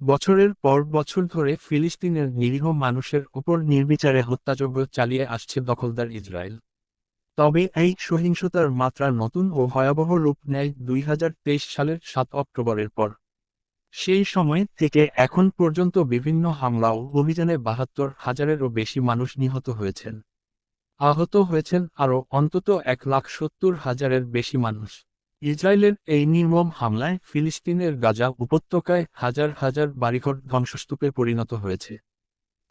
বছরের পর বছর ধরে ফিলিস্তিনের নিরীহ মানুষের উপর নির্বিচারে হত্যাযজ্ঞ চালিয়ে আসছে দখলদার ইসরায়েল। তবে এই সহিংসতার মাত্রা নতুন ও ভয়াবহ রূপ নেয় 2023 সালের 7 অক্টোবরের পর। সেই সময় থেকে এখন পর্যন্ত বিভিন্ন হামলা ও অভিযানে 72,000-এরও বেশি মানুষ নিহত হয়েছেন। আহত হয়েছেন আরও অন্তত 1,70,000-এর বেশি মানুষ। ইসরায়েলের এই নির্মম হামলায় ফিলিস্তিনের গাজা উপত্যকায় হাজার হাজার বাড়িঘর ধ্বংসস্তূপে পরিণত হয়েছে।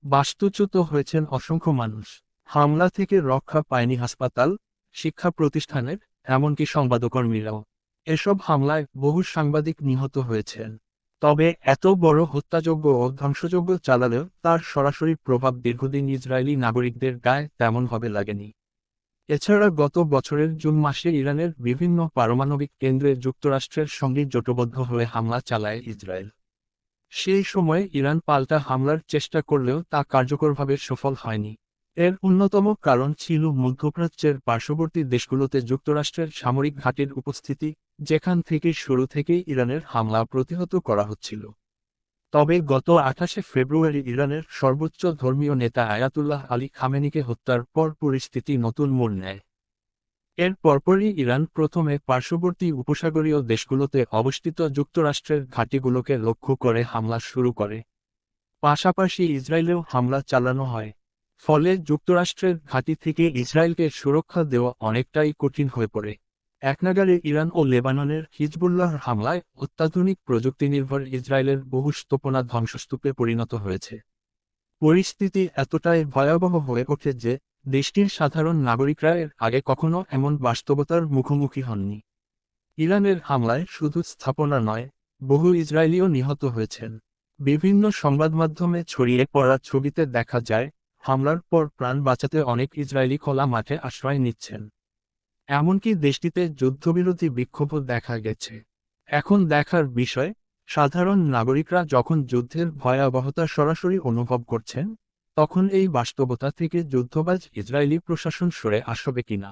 বাস্তুচ্যুত হয়েছেন অসংখ্য মানুষ। হামলা থেকে রক্ষা পায়নি হাসপাতাল, শিক্ষা প্রতিষ্ঠানের, এমনকি সংবাদকর্মীরাও। এসব হামলায় বহু সাংবাদিক নিহত হয়েছেন। তবে এত বড় হত্যাযজ্ঞ ও ধ্বংসযজ্ঞ চালালেও তার সরাসরি প্রভাব দীর্ঘদিন ইসরায়েলি নাগরিকদের গায়ে তেমনভাবে লাগেনি। এছাড়া গত বছরের জুন মাসে ইরানের বিভিন্ন পারমাণবিক কেন্দ্রে যুক্তরাষ্ট্রের সঙ্গে জোটবদ্ধ হয়ে হামলা চালায় ইসরায়েল। সেই সময়ে ইরান পাল্টা হামলার চেষ্টা করলেও তা কার্যকরভাবে সফল হয়নি। এর অন্যতম কারণ ছিল মধ্যপ্রাচ্যের পার্শ্ববর্তী দেশগুলোতে যুক্তরাষ্ট্রের সামরিক ঘাঁটির উপস্থিতি, যেখান থেকে শুরু থেকেই ইরানের হামলা প্রতিহত করা হচ্ছিল। তবে গত 28শে ফেব্রুয়ারি ইরানের সর্বোচ্চ ধর্মীয় নেতা আয়াতুল্লাহ আলী খামেনিকে হত্যার পর পরিস্থিতি নতুন মোড় নেয়। এর পরপরই ইরান প্রথমে পার্শ্ববর্তী উপসাগরীয় দেশগুলোতে অবস্থিত যুক্তরাষ্ট্রের ঘাঁটিগুলোকে লক্ষ্য করে হামলা শুরু করে। পাশাপাশি ইসরায়েলেও হামলা চালানো হয়। ফলে যুক্তরাষ্ট্রের ঘাঁটি থেকে ইসরায়েলকে সুরক্ষা দেওয়া অনেকটাই কঠিন হয়ে পড়ে। একনাগাড়ে ইরান ও লেবাননের হিজবুল্লাহর হামলায় অত্যাধুনিক প্রযুক্তিনির্ভর ইসরায়েলের বহু স্থাপনা ধ্বংসস্তূপে পরিণত হয়েছে। পরিস্থিতি এতটাই ভয়াবহ হয়ে ওঠে যে দেশটির সাধারণ নাগরিকরা এর আগে কখনো এমন বাস্তবতার মুখোমুখি হননি। ইরানের হামলায় শুধু স্থাপনা নয়, বহু ইসরায়েলিও নিহত হয়েছেন। বিভিন্ন সংবাদমাধ্যমে ছড়িয়ে পড়া ছবিতে দেখা যায়, হামলার পর প্রাণ বাঁচাতে অনেক ইসরায়েলি খোলা মাঠে আশ্রয় নিচ্ছেন। এমনকি দেশটিতে যুদ্ধবিরোধী বিক্ষোভও দেখা গেছে। এখন দেখার বিষয়, সাধারণ নাগরিকরা যখন যুদ্ধের ভয়াবহতা সরাসরি অনুভব করছেন, তখন এই বাস্তবতা থেকে যুদ্ধবাজ ইসরায়েলি প্রশাসন সরে আসবে কিনা।